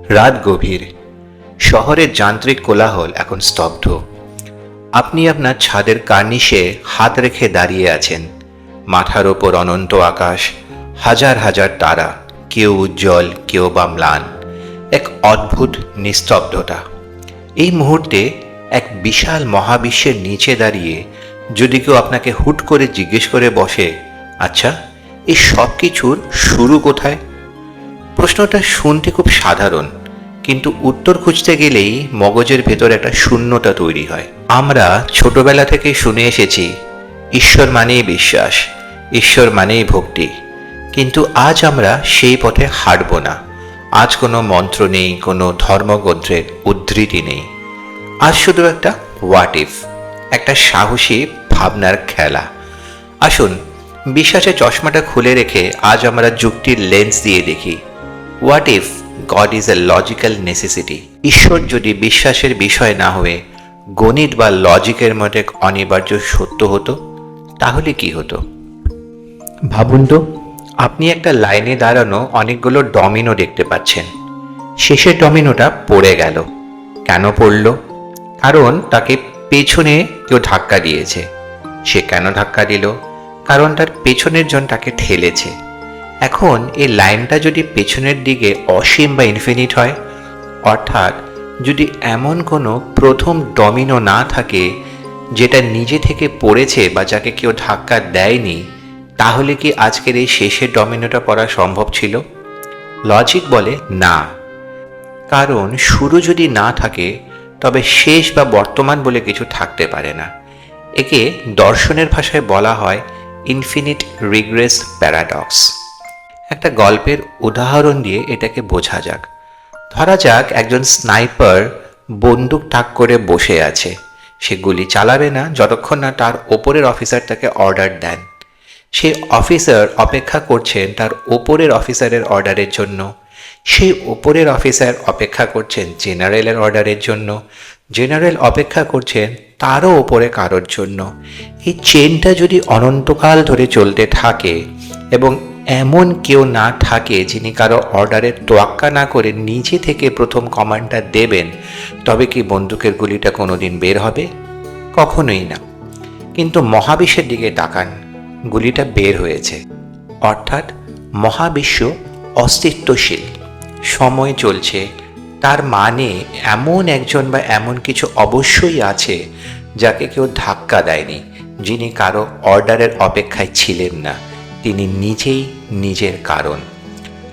রাত গভীর, শহরের যান্ত্রিক কোলাহল এখন স্তব্ধ। আপনি আপনার ছাদের কার্নিশে হাত রেখে দাঁড়িয়ে আছেন। মাথার ওপর অনন্ত আকাশ, হাজার হাজার তারা, কেউ উজ্জ্বল, কেউ বা ম্লান। এক অদ্ভুত নিস্তব্ধতা। এই মুহূর্তে এক বিশাল মহাবিশ্বের নিচে দাঁড়িয়ে যদি কেউ আপনাকে হুট করে জিজ্ঞেস করে বসে, আচ্ছা, এই সব কিছুর শুরু কোথায়? প্রশ্নটা শুনতে খুব সাধারণ, কিন্তু উত্তর খুঁজতে গেলেই মগজের ভেতর একটা শূন্যতা তৈরি হয়। আমরা ছোটবেলা থেকে শুনে এসেছি, ঈশ্বর মানেই বিশ্বাস, ঈশ্বর মানেই ভক্তি। কিন্তু আজ আমরা সেই পথে হাঁটব না। আজ কোনো মন্ত্র নেই, কোনো ধর্মগ্রন্থের উদ্ধৃতি নেই। আজ শুধু একটা হোয়াট ইফ, একটা সাহসী ভাবনার খেলা। আসুন, বিশ্বাসের চশমাটা খুলে রেখে আজ আমরা যুক্তির লেন্স দিয়ে দেখি। What if god is a logical necessity? ঈশ্বর যদি বিশ্বাসের বিষয় না হয়ে গণিত বা লজিকের মধ্যে অনিবার্য সত্য হতো, তাহলে কি হতো? ভাবুন তো, আপনি একটা লাইনে দাঁড়ানো অনেকগুলো ডমিনো দেখতে পাচ্ছেন। শেষের ডমিনোটা পড়ে গেল। কেন পড়ল? কারণ তাকে পেছনে কেউ ধাক্কা দিয়েছে। সে কেন ধাক্কা দিল? কারণ তার পেছনের জন তাকে ঠেলেছে। এখন এই লাইনটা যদি পেছনের দিকে অসীম বা ইনফিনিট হয়, অর্থাৎ যদি এমন কোনো প্রথম ডমিনো না থাকে যেটা নিজে থেকে পড়েছে বা যাকে কেউ ধাক্কা দেয়নি, তাহলে কি আজকের এই শেষের ডমিনোটা পড়া সম্ভব ছিল? লজিক বলে না। কারণ শুরু যদি না থাকে, তবে শেষ বা বর্তমান বলে কিছু থাকতে পারে না। একে দর্শনের ভাষায় বলা হয় ইনফিনিট রিগ্রেস প্যারাডক্স। একটা গল্পের উদাহরণ দিয়ে এটাকে বোঝা যাক। ধরা যাক একজন স্নাইপার বন্দুক তাক করে বসে আছে। সে গুলি চালাবে না যতক্ষণ না তার ওপরের অফিসার তাকে অর্ডার দেন। সেই অফিসার অপেক্ষা করছেন তার ওপরের অফিসারের অর্ডারের জন্য। সেই ওপরের অফিসার অপেক্ষা করছেন জেনারেলের অর্ডারের জন্য। জেনারেল অপেক্ষা করছেন তারও ওপরে কারোর জন্য। এই চেনটা যদি অনন্তকাল ধরে চলতে থাকে এবং এমন কেউ না থাকে যিনি কারো অর্ডারের তোয়াক্কা না করে নিজে থেকে প্রথম কমান্ডটা দেবেন, তবে কি বন্দুকের গুলিটা কোনোদিন বের হবে? কখনোই না। কিন্তু মহাবিশ্বের দিকে তাকান, গুলিটা বের হয়েছে। অর্থাৎ মহাবিশ্ব অস্তিত্বশীল, সময় চলছে। তার মানে এমন একজন বা এমন কিছু অবশ্যই আছে যাকে কেউ ধাক্কা দেয়নি, যিনি কারো অর্ডারের অপেক্ষায় ছিলেন না। তিনি নিজেই নিজের কারণ।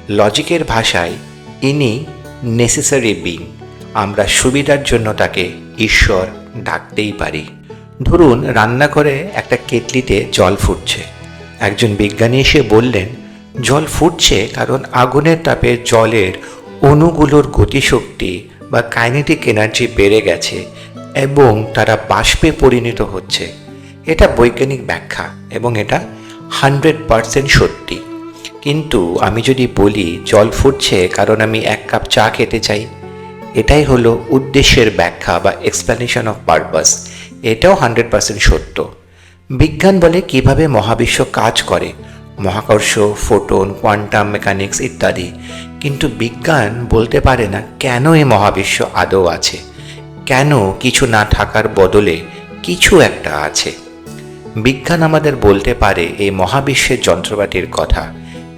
লজিকের ভাষায় ইনি নেসেসারি বিং। আমরা সুবিধার জন্য তাকে ঈশ্বর ডাকতেই পারি। ধরুন, রান্নাঘরে একটা কেটলিতে জল ফুটছে। একজন বিজ্ঞানী এসে বললেন, জল ফুটছে কারণ আগুনের তাপে জলের অণুগুলোর গতিশক্তি বা কাইনেটিক এনার্জি বেড়ে গেছে এবং তারা বাষ্পে পরিণত হচ্ছে। এটা বৈজ্ঞানিক ব্যাখ্যা এবং এটা 100% সত্যি। কিন্তু আমি যদি বলি জল ফুটছে কারণ আমি 1 কাপ চা খেতে চাই, এটাই হলো উদ্দেশ্যের ব্যাখ্যা বা এক্সপ্লেনেশন অফ পারপাস। এটাও 100% সত্য। বিজ্ঞান বলে কিভাবে মহাবিশ্ব কাজ করে, মহাকর্ষ, ফোটন, কোয়ান্টাম মেকানিক্স ইত্যাদি। কিন্তু বিজ্ঞান বলতে পারে না কেন এই মহাবিশ্ব আদৌ আছে, কেন কিছু না থাকার বদলে কিছু একটা আছে। বিজ্ঞান আমাদের বলতে পারে এই মহাবিশ্বের যন্ত্রপাতির কথা,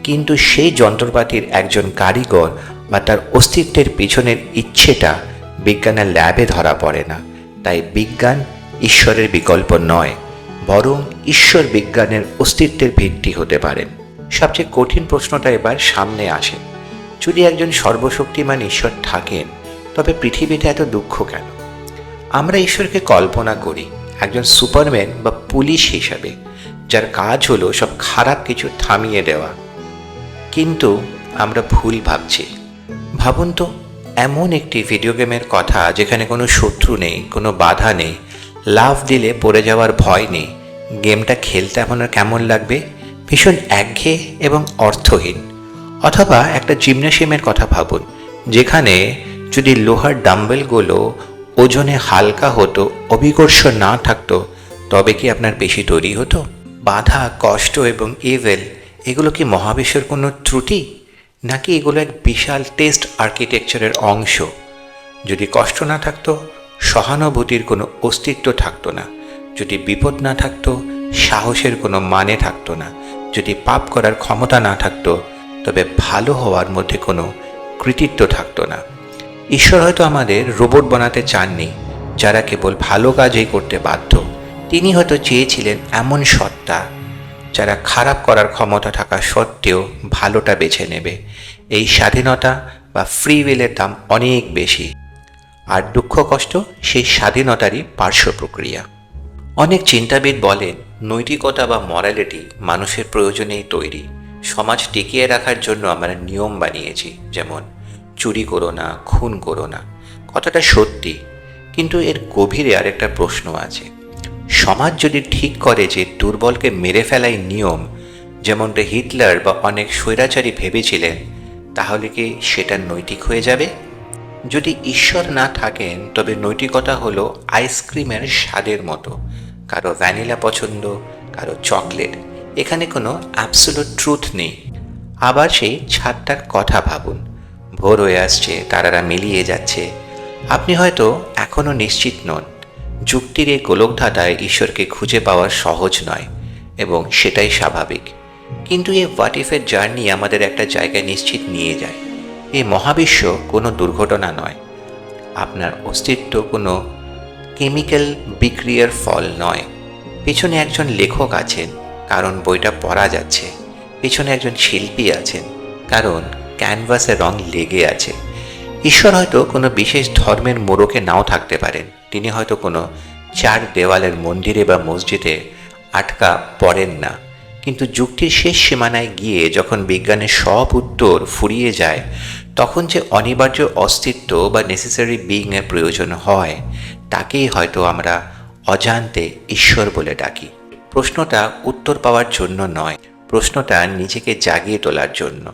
কিন্তু সেই যন্ত্রপাতির একজন কারিগর বা তার অস্তিত্বের পিছনের ইচ্ছেটা বিজ্ঞানের ল্যাবে ধরা পড়ে না। তাই বিজ্ঞান ঈশ্বরের বিকল্প নয়, বরং ঈশ্বর বিজ্ঞানের অস্তিত্বের ভিত্তি হতে পারেন। সবচেয়ে কঠিন প্রশ্নটা এবার সামনে আসে, যদি একজন সর্বশক্তিমান ঈশ্বর থাকেন, তবে পৃথিবীতে এত দুঃখ কেন? আমরা ঈশ্বরকে কল্পনা করি একজন সুপারম্যান বা পুলিশ হিসাবে, যার কাজ হলো সব খারাপ কিছু থামিয়ে দেওয়া। কিন্তু আমরা ভুল ভাবছি। ভাবুন তো, এমন একটি ভিডিও গেমের কথা যেখানে কোনো শত্রু নেই, কোনো বাধা নেই, লাফ দিলে পড়ে যাওয়ার ভয় নেই। গেমটা খেলতে আপনার কেমন লাগবে? ভীষণ একঘেয়ে এবং অর্থহীন। অথবা একটা জিমন্যাসিয়ামের কথা ভাবুন, যেখানে যদি লোহার ডাম্বেলগুলো ওজনে হালকা হতো, অভিকর্ষ না থাকতো, তবে কি আপনার পেশি তৈরি হতো? বাধা, কষ্ট এবং ইভেল, এগুলো কি মহাবিশ্বের কোনো ত্রুটি? নাকি এগুলো এক বিশাল টেস্ট আর্কিটেকচারের অংশ? যদি কষ্ট না থাকতো, সহানুভূতির কোনো অস্তিত্ব থাকতো না। যদি বিপদ না থাকতো, সাহসের কোনো মানে থাকতো না। যদি পাপ করার ক্ষমতা না থাকতো, তবে ভালো হওয়ার মধ্যে কোনো কৃতিত্ব থাকতো না। ঈশ্বর হয়তো আমাদের রোবট বানাতে চাননি যারা কেবল ভালো কাজই করতে বাধ্য। তিনি হয়তো চেয়েছিলেন এমন সত্তা যারা খারাপ করার ক্ষমতা থাকা সত্ত্বেও ভালোটা বেছে নেবে। এই স্বাধীনতা বা ফ্রি উইলের দাম অনেক বেশি, আর দুঃখ কষ্ট সেই স্বাধীনতারই পার্শ্ব প্রক্রিয়া। অনেক চিন্তাবিদ বলেন নৈতিকতা বা মরালিটি মানুষের প্রয়োজনেই তৈরি। সমাজ টিকিয়ে রাখার জন্য আমরা নিয়ম বানিয়েছি, যেমন চুরি করো না, খুন করো না। কথাটা সত্যি, কিন্তু এর গভীরে আরেকটা প্রশ্ন আছে। সমাজ যদি ঠিক করে যে দুর্বলকে মেরে ফেলাই নিয়ম, যেমনটা হিটলার বা অনেক স্বৈরাচারী ভেবেছিলেন, তাহলে কি সেটা নৈতিক হয়ে যাবে? যদি ঈশ্বর না থাকেন, তবে নৈতিকতা হলো আইসক্রিমের স্বাদের মতো। কারো ভ্যানিলা পছন্দ, কারো চকলেট। এখানে কোনো অ্যাবসোলুট ট্রুথ নেই। আবার সেই ছাদটার কথা ভাবুন। ভোর হয়ে আসছে, তারারা মিলিয়ে যাচ্ছে। আপনি হয়তো এখনও নিশ্চিত নন। যুক্তির এই গোলকধাঁধায় ঈশ্বরকে খুঁজে পাওয়া সহজ নয়, এবং সেটাই স্বাভাবিক। কিন্তু এই হোয়াট ইফের জার্নি আমাদের একটা জায়গায় নিশ্চিত নিয়ে যায়। এই মহাবিশ্ব কোনো দুর্ঘটনা নয়। আপনার অস্তিত্ব কোনো কেমিক্যাল বিক্রিয়ার ফল নয়। পেছনে একজন লেখক আছেন, কারণ বইটা পড়া যাচ্ছে। পেছনে একজন শিল্পী আছেন, কারণ ক্যানভাসে রং লেগে আছে। ঈশ্বর হয়তো কোনো বিশেষ ধর্মের মোড়কে নাও থাকতে পারেন। তিনি হয়তো কোনো চার দেওয়ালের মন্দিরে বা মসজিদে আটকা পড়েন না। কিন্তু যুক্তির শেষ সীমানায় গিয়ে যখন বিজ্ঞানের সব উত্তর ফুরিয়ে যায়, তখন যে অনিবার্য অস্তিত্ব বা নেসেসারি বিইংয়ের প্রয়োজন হয়, তাকেই হয়তো আমরা অজান্তে ঈশ্বর বলে ডাকি। প্রশ্নটা উত্তর পাওয়ার জন্য নয়, প্রশ্নটা নিজেকে জাগিয়ে তোলার জন্য।